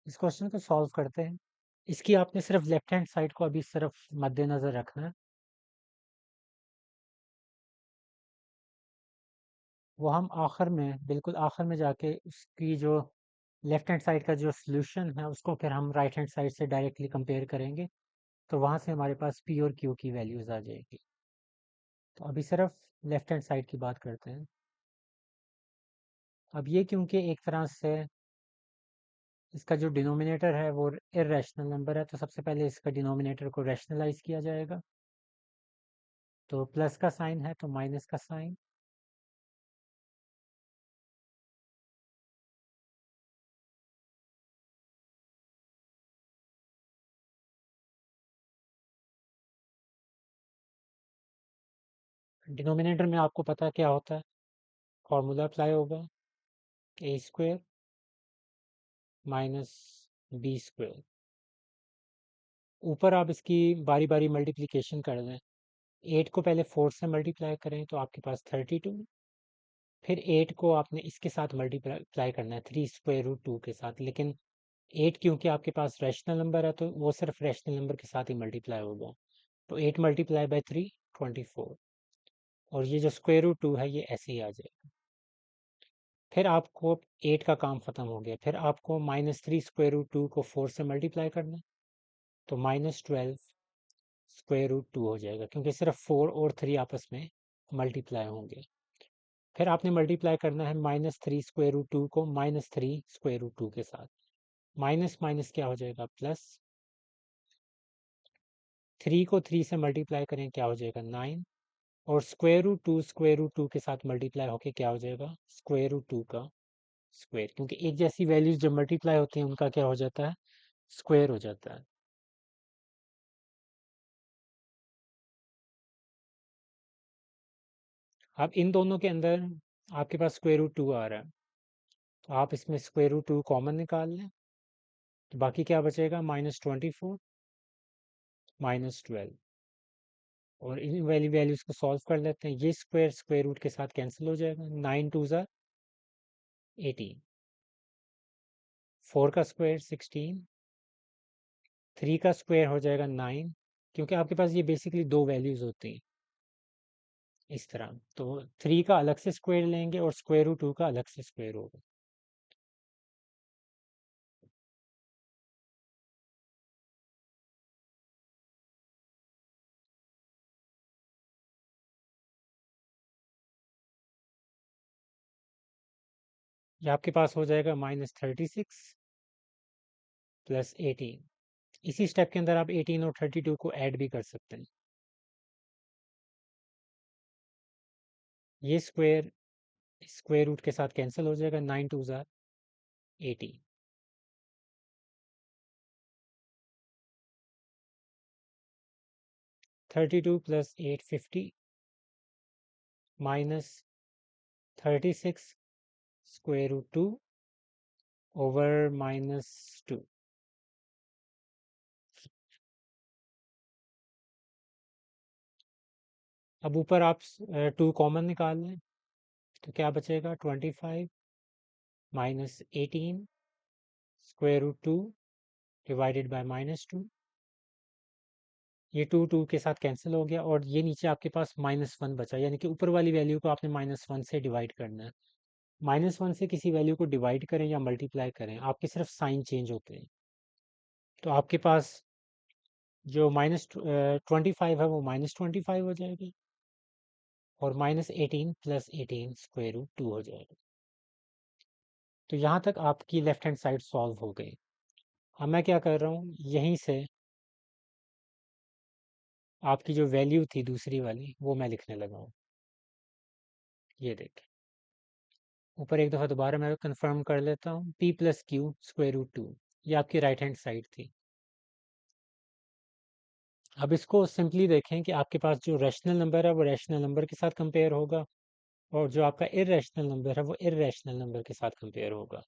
इस क्वेश्चन को सॉल्व करते हैं। इसकी आपने सिर्फ लेफ्ट हैंड साइड को अभी सिर्फ मद्देनजर रखना है। वो हम आखिर में, बिल्कुल आखिर में जाके उसकी जो लेफ्ट हैंड साइड का जो सोल्यूशन है उसको फिर हम राइट हैंड साइड से डायरेक्टली कंपेयर करेंगे। तो वहां से हमारे पास पी और क्यू की वैल्यूज आ जाएगी। तो अभी सिर्फ लेफ्ट हैंड साइड की बात करते हैं। अब ये क्योंकि एक तरह से इसका जो डिनोमिनेटर है वो इर्रेशनल नंबर है, तो सबसे पहले इसका डिनोमिनेटर को रैशनलाइज किया जाएगा। तो प्लस का साइन है तो माइनस का साइन, डिनोमिनेटर में आपको पता है क्या होता है, फॉर्मूला अप्लाई होगा, ए स्क्वेयर माइनस बी स्क्वेयर। ऊपर आप इसकी बारी बारी मल्टीप्लिकेशन कर दें। 8 को पहले 4 से मल्टीप्लाई करें तो आपके पास 32। फिर 8 को आपने इसके साथ मल्टीप्लाई करना है 3 स्क्वायर रूट 2 के साथ, लेकिन 8 क्योंकि आपके पास रैशनल नंबर है तो वो सिर्फ रैशनल नंबर के साथ ही मल्टीप्लाई होगा। तो 8 मल्टीप्लाई बाई 3 24। और ये जो स्क्वायर रूट 2 है ये ऐसे ही आ जाएगा। फिर आपको 8 का काम ख़त्म हो गया, फिर आपको -3 स्क्वायर रूट 2 को 4 से मल्टीप्लाई करना है। तो -12 स्क्वायर रूट 2 हो जाएगा, क्योंकि सिर्फ 4 और 3 आपस में मल्टीप्लाई होंगे। फिर आपने मल्टीप्लाई करना है -3 स्क्वायर रूट 2 को -3 स्क्वायर रूट 2 के साथ। माइनस माइनस क्या हो जाएगा, प्लस। 3 को 3 से मल्टीप्लाई करें क्या हो जाएगा, 9। और स्क्वायर रूट 2 के साथ मल्टीप्लाई होके क्या हो जाएगा, स्क्वायर रूट 2 का स्क्वायर, क्योंकि एक जैसी वैल्यूज जब मल्टीप्लाई होती हैं उनका क्या हो जाता है, स्क्वायर हो जाता है। अब इन दोनों के अंदर आपके पास स्क्वायर रूट 2 आ रहा है, तो आप इसमें स्क्वायर रूट 2 कॉमन निकाल लें। तो बाकी क्या बचेगा, -24 -12। और इन वैल्यूज को सॉल्व कर लेते हैं। ये स्क्वायर स्क्वायर रूट के साथ कैंसिल हो जाएगा, 9 2 ज़ा 18। 4 का स्क्वायर 16। 3 का स्क्वायर हो जाएगा 9, क्योंकि आपके पास ये बेसिकली दो वैल्यूज होती हैं इस तरह। तो 3 का अलग से स्क्वायर लेंगे और स्क्वायर रूट 2 का अलग से स्क्वायर होगा। ये आपके पास हो जाएगा -36 प्लस 18। इसी स्टेप के अंदर आप 18 और 32 को ऐड भी कर सकते हैं। ये स्क्वायर स्क्वायर रूट के साथ कैंसिल हो जाएगा, 9 2 ज़ा 18। 32 plus 8 50 minus 36 square root 2 over -2। अब ऊपर आप 2 कॉमन निकाल लें तो क्या बचेगा, 25 -18 स्क्वायर रूट 2 डिवाइडेड बाय -2। ये 2 2 के साथ कैंसिल हो गया और ये नीचे आपके पास -1 बचा, यानी कि ऊपर वाली वैल्यू को आपने -1 से डिवाइड करना है। -1 से किसी वैल्यू को डिवाइड करें या मल्टीप्लाई करें, आपके सिर्फ साइन चेंज होते हैं। तो आपके पास जो -25 है वो -25 हो जाएगी, और -18 प्लस 18 स्क्वायर रूट 2 हो जाएगा। तो यहाँ तक आपकी लेफ्ट हैंड साइड सॉल्व हो गई। अब मैं क्या कर रहा हूँ, यहीं से आपकी जो वैल्यू थी दूसरी वाली वो मैं लिखने लगा हूँ। ये देख, ऊपर एक दफ़ा दोबारा मैं कंफर्म कर लेता हूँ, p plus q square root 2। ये आपकी राइट हैंड साइड थी। अब इसको सिंपली देखें कि आपके पास जो रैशनल नंबर है वो रैशनल नंबर के साथ कंपेयर होगा, और जो आपका इर्रेशनल नंबर है वो इर्रेशनल नंबर के साथ कंपेयर होगा।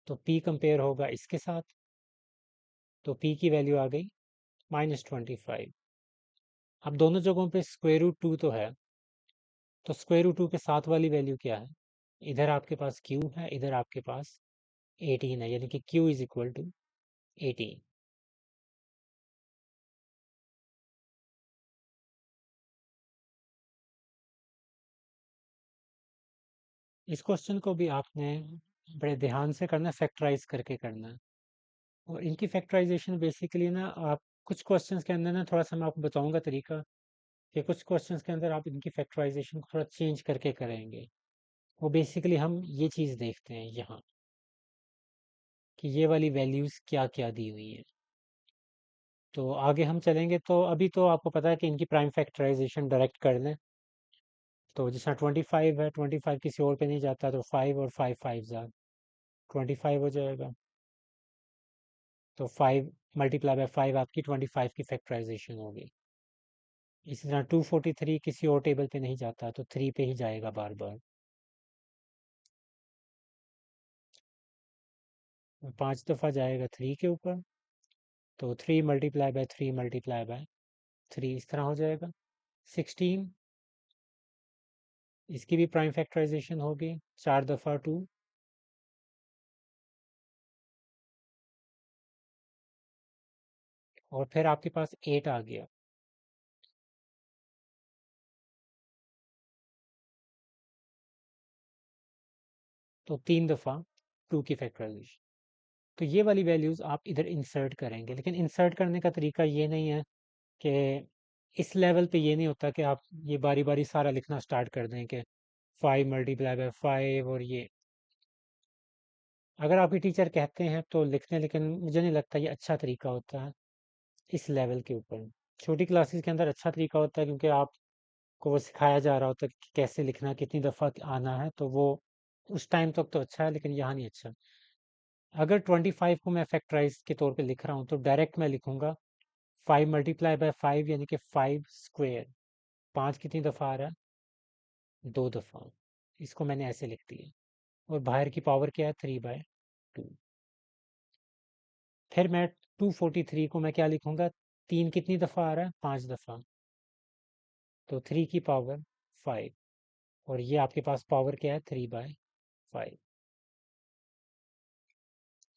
तो p कंपेयर होगा इसके साथ, तो p की वैल्यू आ गई -25। अब दोनों जगहों पे स्क्वायर रूट 2 तो है, तो स्क्वायर रूट 2 के साथ वाली वैल्यू क्या है, इधर आपके पास q है, इधर आपके पास 18 है, यानी कि q इज इक्वल टू 18। इस क्वेश्चन को भी आपने बड़े ध्यान से करना है, फैक्टराइज करके करना है। और इनकी फैक्टराइजेशन बेसिकली ना, आप कुछ क्वेश्चंस के अंदर ना, थोड़ा सा मैं आपको बताऊंगा तरीका, कि कुछ क्वेश्चंस के अंदर आप इनकी फैक्टराइजेशन को थोड़ा चेंज करके करेंगे। वो बेसिकली हम ये चीज़ देखते हैं यहाँ, कि ये वाली वैल्यूज़ क्या क्या दी हुई है। तो आगे हम चलेंगे, तो अभी तो आपको पता है कि इनकी प्राइम फैक्टराइजेशन डायरेक्ट कर लें। तो जैसा 25 है, 25 किसी और पे नहीं जाता, तो 5 और 5 5 ज़ा 25 हो जाएगा। तो 5 मल्टीप्लाई बाय 5 आपकी 25 की फैक्टराइजेशन होगी। इसी तरह 243 किसी और टेबल पे नहीं जाता, तो 3 पे ही जाएगा बार बार। 5 दफ़ा जाएगा 3 के ऊपर, तो 3 मल्टीप्लाई बाय 3 मल्टीप्लाई बाय 3 इस तरह हो जाएगा। 16, इसकी भी प्राइम फैक्टराइजेशन होगी, 4 दफ़ा 2, और फिर आपके पास 8 आ गया। तो 3 दफ़ा 2 की फैक्टराइजेशन। तो ये वाली वैल्यूज़ आप इधर इंसर्ट करेंगे, लेकिन इंसर्ट करने का तरीका ये नहीं है कि इस लेवल पे ये नहीं होता कि आप ये बारी बारी सारा लिखना स्टार्ट कर दें कि 5 मल्टीप्लाई बाय 5 और ये। अगर आपके टीचर कहते हैं तो लिख लें, लेकिन मुझे नहीं लगता ये अच्छा तरीका होता है इस लेवल के ऊपर। छोटी क्लासेस के अंदर अच्छा तरीका होता है, क्योंकि आपको वो सिखाया जा रहा होता है कि कैसे लिखना, कितनी दफ़ा आना है, तो वो उस टाइम तक तो अच्छा है, लेकिन यहाँ नहीं अच्छा। अगर 25 को मैं फैक्टराइज के तौर पे लिख रहा हूँ, तो डायरेक्ट मैं लिखूंगा 5 मल्टीप्लाई बाय 5, यानी कि 5 स्क्वेयर। 5 कितनी दफ़ा आ रहा है? 2 दफ़ा। इसको मैंने ऐसे लिख दिया। और बाहर की पावर क्या है? 3/2। फिर मैं 243 को मैं क्या लिखूंगा? 3 कितनी दफ़ा आ रहा है? 5 दफ़ा। तो 3 की पावर 5। और ये आपके पास पावर क्या है? 3/5।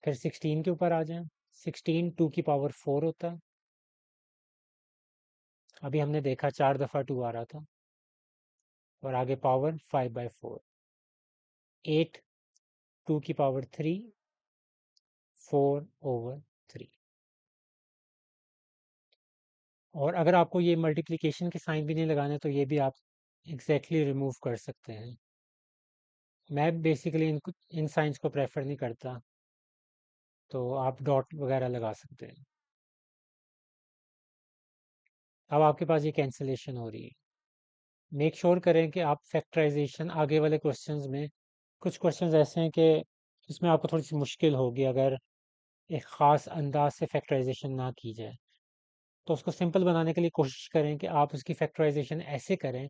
फिर 16 के ऊपर आ जाए। 16 2 की पावर 4 होता है। अभी हमने देखा 4 दफ़ा 2 आ रहा था। और आगे पावर 5/4। 8 2 की पावर 3, 4/3। और अगर आपको ये मल्टीप्लिकेशन के साइन भी नहीं लगाने, तो ये भी आप एग्जैक्टली रिमूव कर सकते हैं। मैं बेसिकली इन साइंस को प्रेफर नहीं करता, तो आप डॉट वगैरह लगा सकते हैं। अब आपके पास ये कैंसिलेशन हो रही है। मेक श्योर करें कि आप फैक्टराइजेशन आगे वाले क्वेश्चंस में, कुछ क्वेश्चंस ऐसे हैं कि इसमें आपको थोड़ी सी मुश्किल होगी अगर एक ख़ास अंदाज से फैक्टराइजेशन ना की जाए। तो उसको सिंपल बनाने के लिए कोशिश करें कि आप उसकी फैक्टराइजेशन ऐसे करें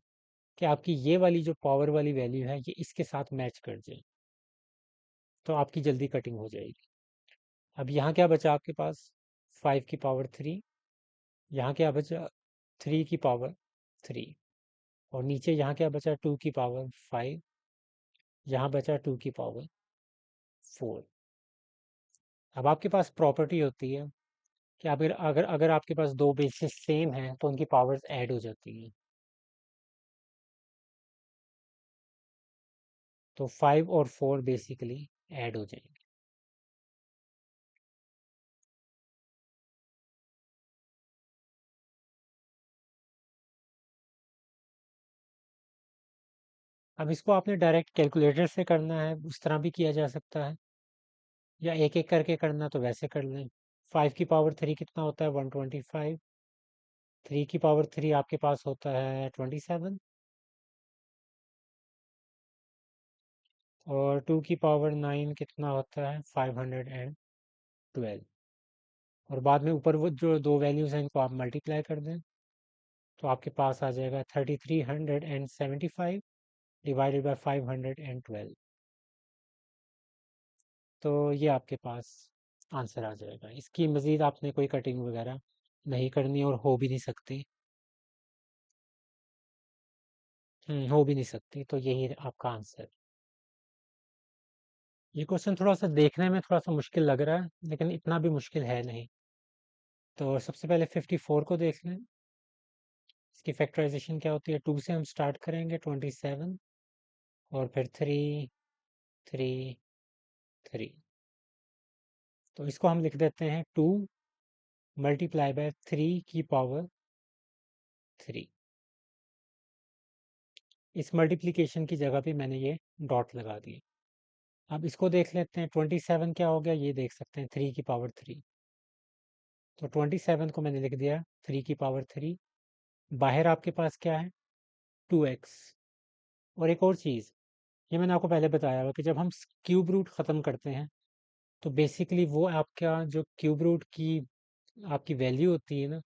कि आपकी ये वाली जो पावर वाली वैल्यू है, ये इसके साथ मैच कर जाए, तो आपकी जल्दी कटिंग हो जाएगी। अब यहाँ क्या बचा आपके पास? 5 की पावर 3। यहाँ क्या बचा? 3 की पावर 3। और नीचे यहाँ क्या बचा? 2 की पावर 5। यहाँ बचा 2 की पावर 4। अब आपके पास प्रॉपर्टी होती है कि अगर अगर अगर आपके पास दो बेसिस सेम हैं, तो उनकी पावर्स ऐड हो जाती हैं। तो 5 और 4 बेसिकली ऐड हो जाएंगे। अब इसको आपने डायरेक्ट कैलकुलेटर से करना है, उस तरह भी किया जा सकता है, या एक एक करके करना तो वैसे कर लें। 5 की पावर 3 कितना होता है? 125। 3 की पावर 3 आपके पास होता है 27। और 2 की पावर 9 कितना होता है? 512। और बाद में ऊपर वो जो दो वैल्यूज़ हैं, इनको आप मल्टीप्लाई कर दें, तो आपके पास आ जाएगा 3375 डिवाइडेड बाय 512। तो ये आपके पास आंसर आ जाएगा। इसकी मज़ीद आपने कोई कटिंग वगैरह नहीं करनी, और हो भी नहीं सकती। हो भी नहीं सकती, तो यही आपका आंसर। ये क्वेश्चन थोड़ा सा देखने में थोड़ा सा मुश्किल लग रहा है, लेकिन इतना भी मुश्किल है नहीं। तो सबसे पहले 54 को देख लें। इसकी फैक्टराइजेशन क्या होती है? 2 से हम स्टार्ट करेंगे, 27, और फिर 3, 3, 3। तो इसको हम लिख देते हैं 2 मल्टीप्लाई बाय 3 की पावर 3। इस मल्टीप्लिकेशन की जगह पे मैंने ये डॉट लगा दिए। अब इसको देख लेते हैं, 27 क्या हो गया ये देख सकते हैं, 3 की पावर 3। तो 27 को मैंने लिख दिया 3 की पावर 3। बाहर आपके पास क्या है? 2x। और एक और चीज़, ये मैंने आपको पहले बताया हुआ कि जब हम क्यूब रूट ख़त्म करते हैं तो बेसिकली वो आपका जो क्यूब रूट की आपकी वैल्यू होती है ना,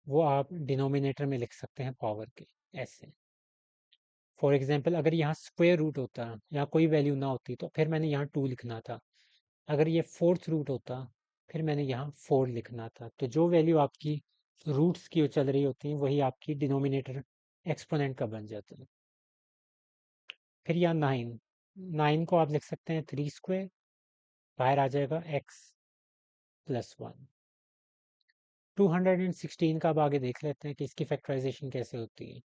वो आप डिनोमिनेटर में लिख सकते हैं पावर के, ऐसे। फॉर एग्जांपल अगर यहाँ स्क्वायर रूट होता, यहाँ कोई वैल्यू ना होती, तो फिर मैंने यहाँ 2 लिखना था। अगर ये फोर्थ रूट होता, फिर मैंने यहाँ 4 लिखना था। तो जो वैल्यू आपकी रूट्स की चल रही होती है वही आपकी डिनोमिनेटर एक्सपोनेंट का बन जाता है। फिर यहाँ 9, 9 को आप लिख सकते हैं 3 स्क्वायर, बाहर आ जाएगा x प्लस 1। 216 का अब आगे देख लेते हैं कि इसकी फैक्टराइजेशन कैसे होती है।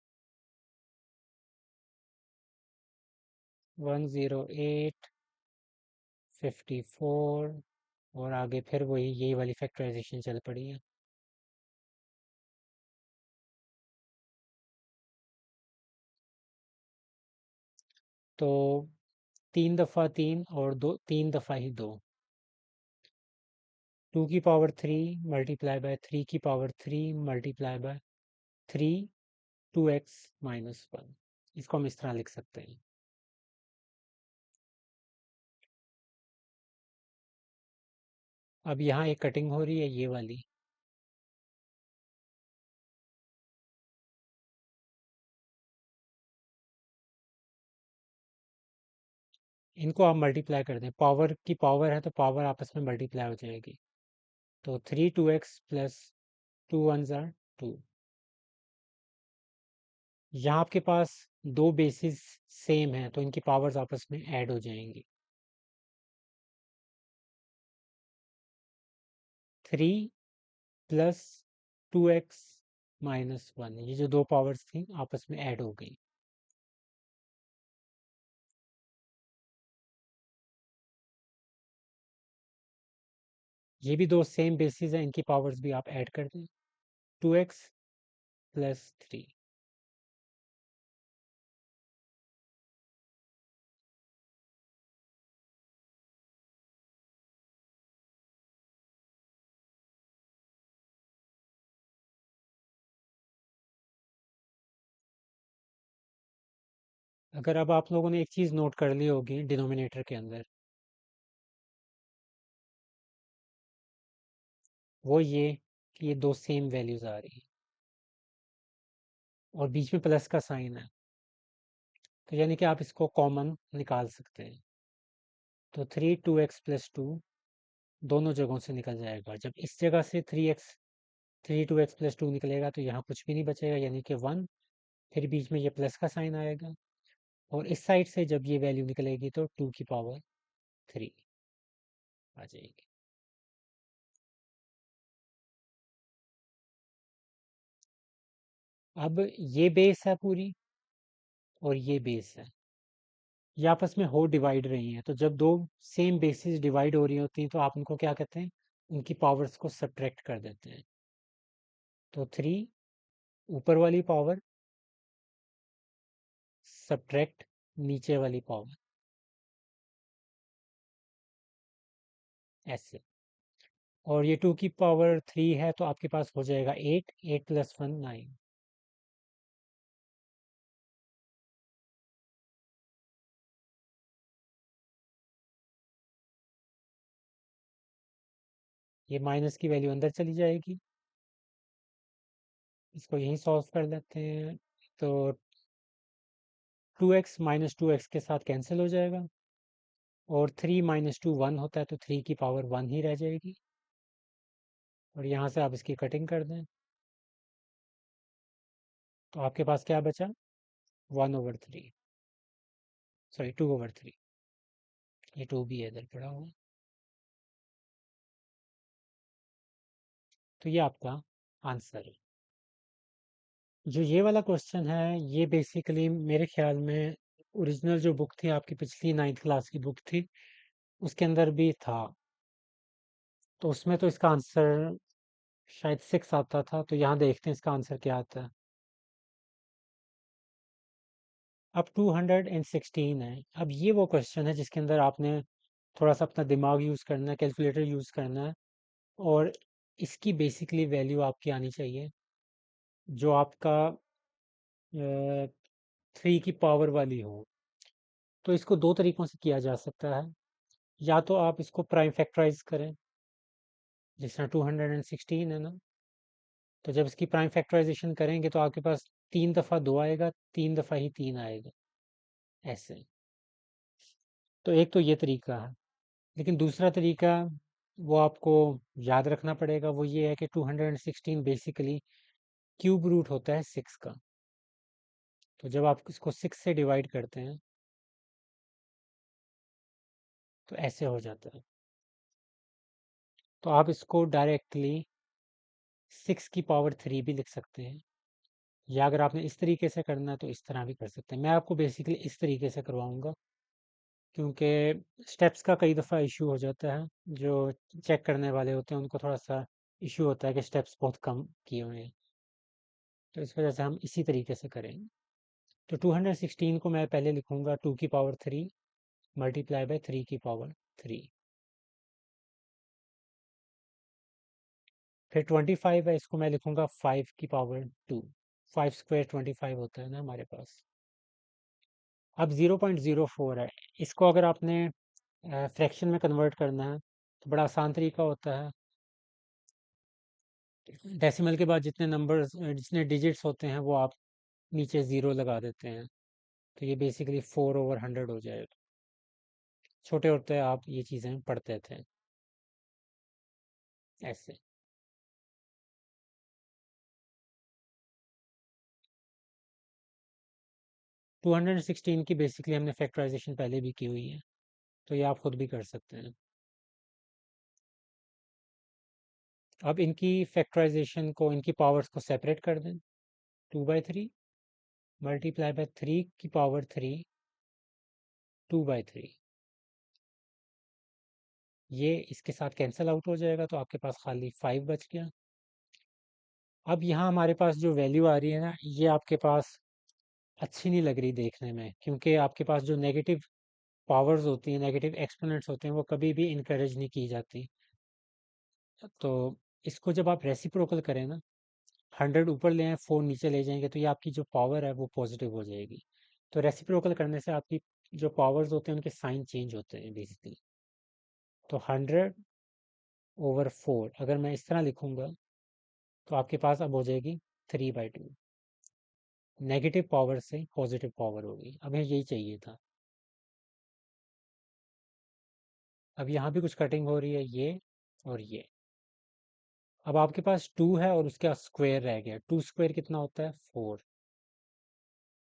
108, 54, और आगे फिर वही यही वाली फैक्टराइजेशन चल पड़ी है। तो 3 दफ़ा 3 और दो, 3 दफ़ा ही 2। 2 की पावर 3 मल्टीप्लाई बाय 3 की power 3 multiply by 3, 2x minus 1। इसको हम इस तरह लिख सकते हैं। अब यहाँ एक कटिंग हो रही है, ये वाली। इनको आप मल्टीप्लाई कर दें, पावर की पावर है तो पावर आपस में मल्टीप्लाई हो जाएगी। तो 3 2x प्लस 2 1 ज़ार 2। यहाँ आपके पास दो बेसिस सेम है तो इनकी पावर्स आपस में ऐड हो जाएंगी। 3 प्लस 2x माइनस 1, ये जो दो पावर्स थी आपस में ऐड हो गई। ये भी दो सेम बेसिस हैं, इनकी पावर्स भी आप ऐड कर दें। 2x plus 3। अगर अब आप लोगों ने एक चीज़ नोट कर ली होगी डिनोमिनेटर के अंदर, वो ये कि ये दो सेम वैल्यूज आ रही हैं और बीच में प्लस का साइन है, तो यानी कि आप इसको कॉमन निकाल सकते हैं। तो 3 2x प्लस 2 दोनों जगहों से निकल जाएगा। जब इस जगह से 3 2x प्लस 2 निकलेगा तो यहाँ कुछ भी नहीं बचेगा, यानी कि 1। फिर बीच में ये प्लस का साइन आएगा, और इस साइड से जब ये वैल्यू निकलेगी तो 2 की पावर 3 आ जाएगी। अब ये बेस है पूरी, और ये बेस है, ये आपस में हो डिवाइड रही हैं। तो जब दो सेम बेसिस डिवाइड हो रही होती हैं तो आप उनको क्या कहते हैं? उनकी पावर्स को सब्ट्रैक्ट कर देते हैं। तो 3 ऊपर वाली पावर सब्ट्रैक्ट नीचे वाली पावर, ऐसे। और ये 2 की पावर 3 है तो आपके पास हो जाएगा 8, 8 प्लस 1 9। ये माइनस की वैल्यू अंदर चली जाएगी। इसको यहीं सॉल्व कर लेते हैं। तो 2x माइनस 2x के साथ कैंसिल हो जाएगा, और 3 माइनस 2 1 होता है, तो 3 की पावर 1 ही रह जाएगी। और यहाँ से आप इसकी कटिंग कर दें तो आपके पास क्या बचा? 1/3, सॉरी 2/3। ये 2 भी है इधर पड़ा हुआ। तो ये आपका आंसर है। जो ये वाला क्वेश्चन है ये बेसिकली मेरे ख्याल में ओरिजिनल जो बुक थी आपकी पिछली 9th क्लास की बुक थी उसके अंदर भी था। तो उसमें तो इसका आंसर शायद 6 आता था, तो यहाँ देखते हैं इसका आंसर क्या आता है। अब 216 है। अब ये वो क्वेश्चन है जिसके अंदर आपने थोड़ा सा अपना दिमाग यूज़ करना है, कैलकुलेटर यूज़ करना है, और इसकी बेसिकली वैल्यू आपकी आनी चाहिए जो आपका 3 की पावर वाली हो। तो इसको दो तरीक़ों से किया जा सकता है। या तो आप इसको प्राइम फैक्टराइज़ करें, जिस तरह 216 है ना, तो जब इसकी प्राइम फैक्टराइज़ेशन करेंगे तो आपके पास 3 दफ़ा 2 आएगा, 3 दफ़ा ही 3 आएगा, ऐसे। तो एक तो ये तरीका है। लेकिन दूसरा तरीका वो आपको याद रखना पड़ेगा, वो ये है कि 216 बेसिकली क्यूब रूट होता है 6 का। तो जब आप इसको 6 से डिवाइड करते हैं तो ऐसे हो जाता है। तो आप इसको डायरेक्टली 6 की पावर 3 भी लिख सकते हैं, या अगर आपने इस तरीके से करना है तो इस तरह भी कर सकते हैं। मैं आपको बेसिकली इस तरीके से करवाऊंगा, क्योंकि स्टेप्स का कई दफ़ा इशू हो जाता है। जो चेक करने वाले होते हैं उनको थोड़ा सा इशू होता है कि स्टेप्स बहुत कम किए हुए हैं, तो इस वजह से हम इसी तरीके से करेंगे। तो 216 को मैं पहले लिखूंगा 2 की पावर 3 मल्टीप्लाई बाय 3 की पावर 3। फिर 25 है, इसको मैं लिखूंगा 5 की पावर 2। 5 स्क्वायर 25 होता है ना हमारे पास। अब 0.04 है। इसको अगर आपने फ्रैक्शन में कन्वर्ट करना है तो बड़ा आसान तरीका होता है। डेसिमल के बाद जितने नंबर्स जितने डिजिट्स होते हैं वो आप नीचे ज़ीरो लगा देते हैं, तो ये बेसिकली 4/100 हो जाएगा। छोटे होते आप ये चीज़ें पढ़ते थे ऐसे। 216 की बेसिकली हमने फैक्टराइजेशन पहले भी की हुई है, तो ये आप खुद भी कर सकते हैं। अब इनकी फैक्टराइजेशन को, इनकी पावर्स को सेपरेट कर दें। 2/3 मल्टीप्लाई बाय 3 की पावर 3 2/3। ये इसके साथ कैंसिल आउट हो जाएगा, तो आपके पास खाली 5 बच गया। अब यहाँ हमारे पास जो वैल्यू आ रही है ना, ये आपके पास अच्छी नहीं लग रही देखने में, क्योंकि आपके पास जो नेगेटिव पावर्स होती हैं, नेगेटिव एक्सपोनेंट्स होते हैं, वो कभी भी इनकरेज नहीं की जाती। तो इसको जब आप रेसिप्रोकल करें ना, 100 ऊपर ले आए, 4 नीचे ले जाएंगे, तो ये आपकी जो पावर है वो पॉजिटिव हो जाएगी। तो रेसिप्रोकल करने से आपकी जो पावर्स होते हैं उनके साइन चेंज होते हैं बेसिकली। तो 100/4 अगर मैं इस तरह लिखूंगा तो आपके पास अब हो जाएगी 3/2। नेगेटिव पावर से पॉजिटिव पावर होगी। अब यही चाहिए था। अब यहाँ भी कुछ कटिंग हो रही है, ये और ये। अब आपके पास 2 है और उसका स्क्वायर रह गया। 2 स्क्वायर कितना होता है? 4।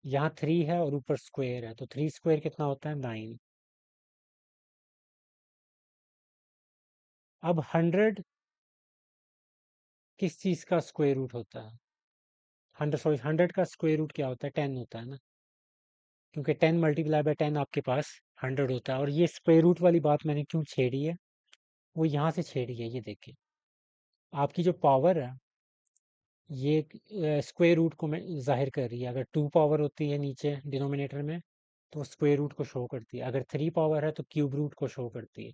यहाँ 3 है और ऊपर स्क्वायर है, तो 3 स्क्वायर कितना होता है? 9। अब 100 किस चीज़ का स्क्वायर रूट होता है? 100 का स्क्वायर रूट क्या होता है? 10 होता है ना, क्योंकि 10 मल्टीप्लाई बाय 10 आपके पास 100 होता है। और ये स्क्वायर रूट वाली बात मैंने क्यों छेड़ी है, वो यहाँ से छेड़ी है। ये देखिए, आपकी जो पावर है ये स्क्वायर रूट को मैं जाहिर कर रही है। अगर 2 पावर होती है नीचे डिनोमिनेटर में तो स्क्वायर रूट को शो करती है, अगर 3 पावर है तो क्यूब रूट को शो करती है।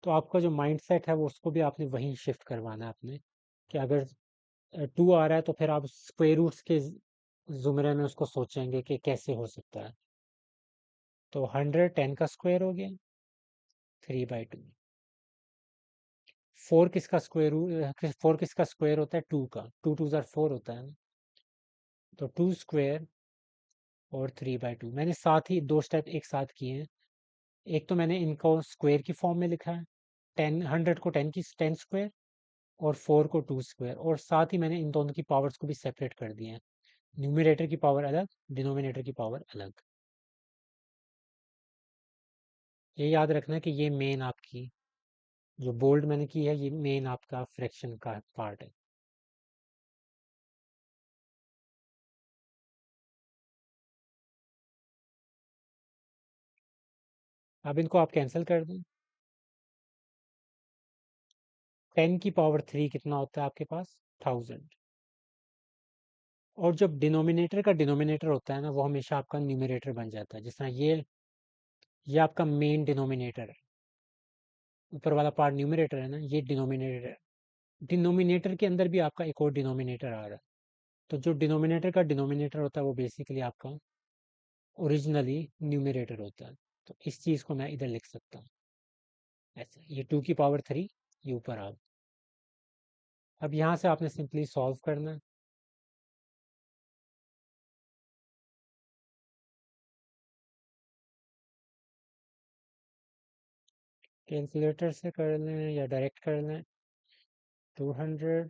तो आपका जो माइंड सेट है वो उसको भी आपने वहीं शिफ्ट करवाना है अपने, कि अगर 2 आ रहा है तो फिर आप स्क्वायर रूट्स के जुमरे में उसको सोचेंगे कि कैसे हो सकता है। तो 100 10 का स्क्वायर हो गया, 3/2। 4 किसका स्क्वायर रूट, 4 किसका स्क्वायर होता है? 2 का। 2 2 4 होता है ना, तो 2 स्क्वायर और 3/2। मैंने साथ ही दो स्टेप एक साथ किए हैं। एक तो मैंने इनको स्क्वायर की फॉर्म में लिखा है, 100 को 10 की 10 स्क्वायर और 4 को 2 स्क्वायर, और साथ ही मैंने इन दोनों की पावर्स को भी सेपरेट कर दिया है। न्यूमरेटर की पावर अलग, डिनोमिनेटर की पावर अलग। ये याद रखना कि ये मेन आपकी जो बोल्ड मैंने की है, ये मेन आपका फ्रैक्शन का पार्ट है। अब इनको आप कैंसिल कर दें। 10 की पावर 3 कितना होता है आपके पास? 1000। और जब डिनोमिनेटर का डिनोमिनेटर होता है ना, वो हमेशा आपका न्यूमरेटर बन जाता है। जिस तरह ये आपका मेन डिनोमिनेटर है, ऊपर वाला पार्ट न्यूमरेटर है ना, ये डिनोमिनेटर है। डिनोमिनेटर के अंदर भी आपका एक और डिनोमिनेटर आ रहा है। तो जो डिनोमिनेटर का डिनोमिनेटर होता है वो बेसिकली आपका ओरिजिनली न्यूमरेटर होता है। तो इस चीज़ को मैं इधर लिख सकता हूँ ऐसे, ये 2 की पावर 3 ये ऊपर आ गया। अब यहाँ से आपने सिंपली सॉल्व करना है। कैलकुलेटर से कर लें या डायरेक्ट कर लें। 200,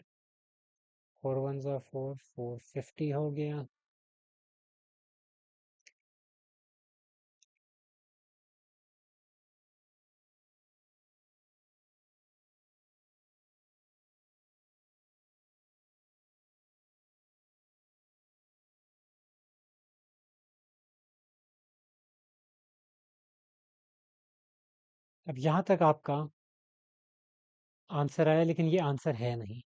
4 1 4, 450 हो गया। अब यहाँ तक आपका आंसर आया, लेकिन ये आंसर है नहीं।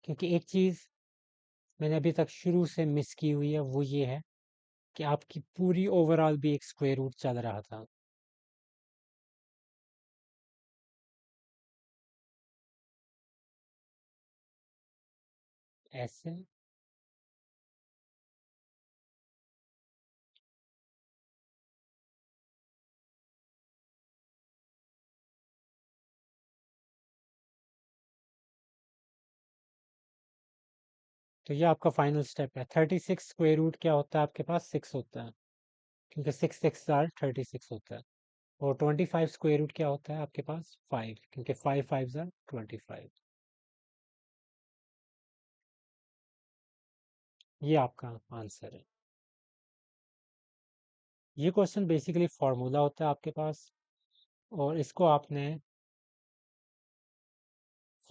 क्योंकि एक चीज़ मैंने अभी तक शुरू से मिस की हुई है, वो ये है कि आपकी पूरी ओवरऑल भी एक स्क्वायर रूट चल रहा था ऐसे। तो ये आपका फाइनल स्टेप है। 36 स्क्वायर रूट क्या होता है आपके पास? 6 होता है, क्योंकि 6 6 36 होता है। और 25 स्क्वायर रूट क्या होता है आपके पास? 5, क्योंकि 5 5 25। ये आपका आंसर है। ये क्वेश्चन बेसिकली फार्मूला होता है आपके पास, और इसको आपने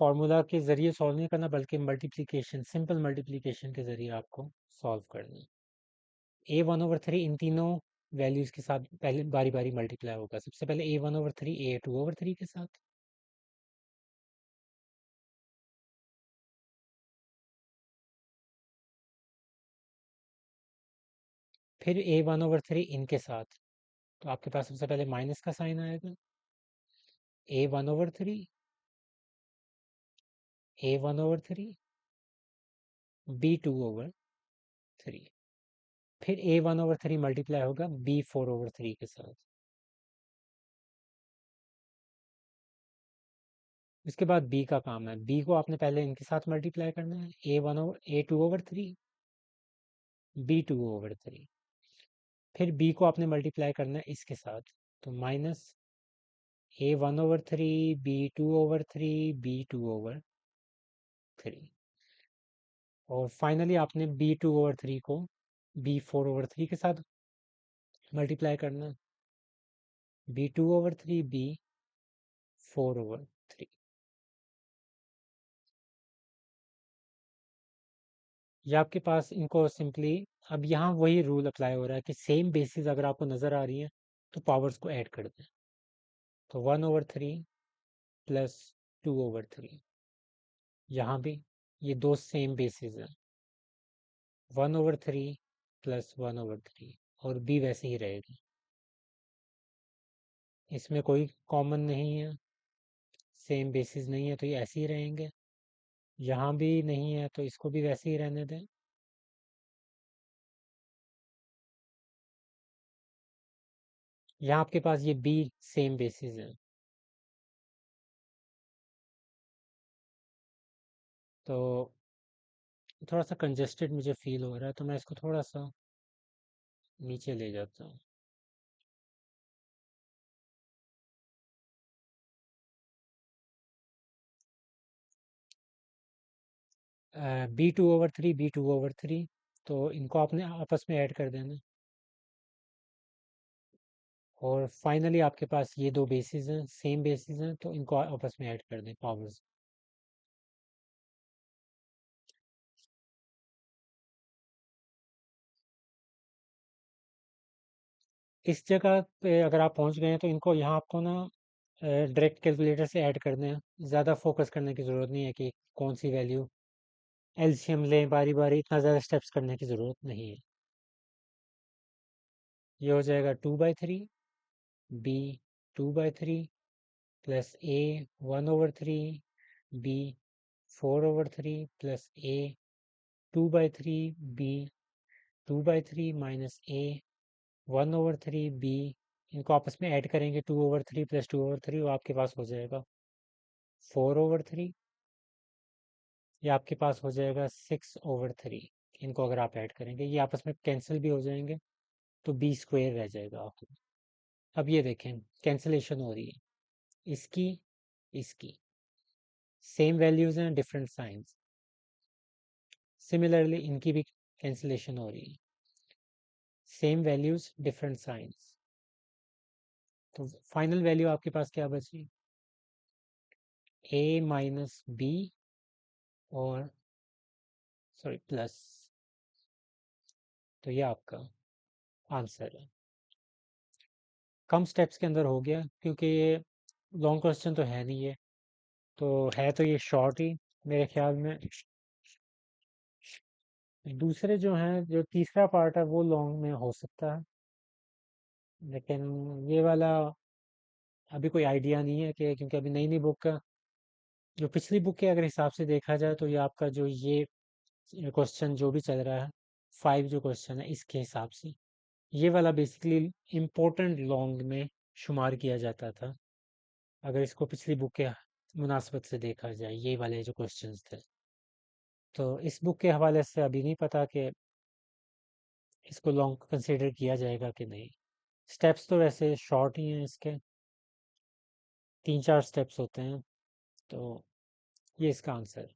फार्मूला के ज़रिए सॉल्व नहीं करना, बल्कि मल्टीप्लिकेशन, सिंपल मल्टीप्लिकेशन के ज़रिए आपको सॉल्व करना है। A1/3 इन तीनों वैल्यूज़ के साथ पहले बारी बारी मल्टीप्लाई होगा। सबसे पहले A1/3 A2/3 के साथ, फिर A1/3 इनके साथ। तो आपके पास सबसे पहले माइनस का साइन आएगा। A1/3, A1/3, B2/3। फिर A1/3 मल्टीप्लाई होगा B4/3 के साथ। इसके बाद B का काम है। B को आपने पहले इनके साथ मल्टीप्लाई करना है, A2/3, B2/3। फिर B को आपने मल्टीप्लाई करना है इसके साथ, तो माइनस A1/3, B2/3, B2/3। और फाइनली आपने B2/3 को B4/3 के साथ मल्टीप्लाई करना है, B2/3, B4/3। ये आपके पास इनको सिंपली, अब यहाँ वही रूल अप्लाई हो रहा है कि सेम बेसिस अगर आपको नज़र आ रही है तो पावर्स को ऐड कर दें। तो 1/3 प्लस 2/3, यहाँ भी ये दो सेम बेसिस हैं। 1/3 प्लस 1/3, और बी वैसे ही रहेगी, इसमें कोई कॉमन नहीं है, सेम बेसिस नहीं है, तो ये ऐसे ही रहेंगे। यहाँ भी नहीं है तो इसको भी वैसे ही रहने दें। यहाँ आपके पास ये बी सेम बेसिस है, तो थोड़ा सा कंजेस्टेड मुझे फील हो रहा है, तो मैं इसको थोड़ा सा नीचे ले जाता हूँ। B2/3, B2/3, तो इनको आपने आपस में ऐड कर देना। और फाइनली आपके पास ये दो बेसिस हैं, सेम बेसिस हैं, तो इनको आपस में ऐड कर दें पावर्स। इस जगह पे अगर आप पहुंच गए हैं तो इनको यहाँ आपको ना डायरेक्ट कैलकुलेटर से ऐड करना है। ज़्यादा फोकस करने की ज़रूरत नहीं है कि कौन सी वैल्यू एलसीएम लें बारी बारी, इतना ज़्यादा स्टेप्स करने की ज़रूरत नहीं है। ये हो जाएगा 2/3, बी 2/3 प्लस ए 1/3, बी 4/3 प्लस ए 2/3, बी 2/3 माइनस ए 1/3, बी, इनको आपस में ऐड करेंगे 2/3 प्लस 2/3, वो आपके पास हो जाएगा 4/3। ये आपके पास हो जाएगा 6/3। इनको अगर आप ऐड करेंगे ये आपस में कैंसिल भी हो जाएंगे, तो बी स्क्वेयर रह जाएगा आपको। अब ये देखें कैंसिलेशन हो रही है, इसकी इसकी सेम वैल्यूज हैं, डिफरेंट साइंस। सिमिलरली इनकी भी कैंसिलेशन हो रही है, सेम वैल्यूज डिफरेंट साइंस। तो फाइनल वैल्यू आपके पास क्या बची? ए माइनस बी और सॉरी प्लस। तो ये आपका आंसर है। कम स्टेप्स के अंदर हो गया क्योंकि ये लॉन्ग क्वेश्चन तो है नहीं है, तो है तो ये शॉर्ट ही मेरे ख्याल में। दूसरे जो हैं, जो तीसरा पार्ट है वो लॉन्ग में हो सकता है, लेकिन ये वाला अभी कोई आइडिया नहीं है कि, क्योंकि अभी नई नई बुक का जो पिछली बुक के अगर हिसाब से देखा जाए तो ये आपका जो ये क्वेश्चन जो भी चल रहा है, 5 जो क्वेश्चन है इसके हिसाब से ये वाला बेसिकली इम्पोर्टेंट लॉन्ग में शुमार किया जाता था, अगर इसको पिछली बुक के मुनासबत से देखा जाए ये वाले जो क्वेश्चंस थे। तो इस बुक के हवाले से अभी नहीं पता कि इसको लॉन्ग कंसिडर किया जाएगा कि नहीं। स्टेप्स तो वैसे शॉर्ट ही हैं इसके, 3-4 स्टेप्स होते हैं। तो ये इसका आंसर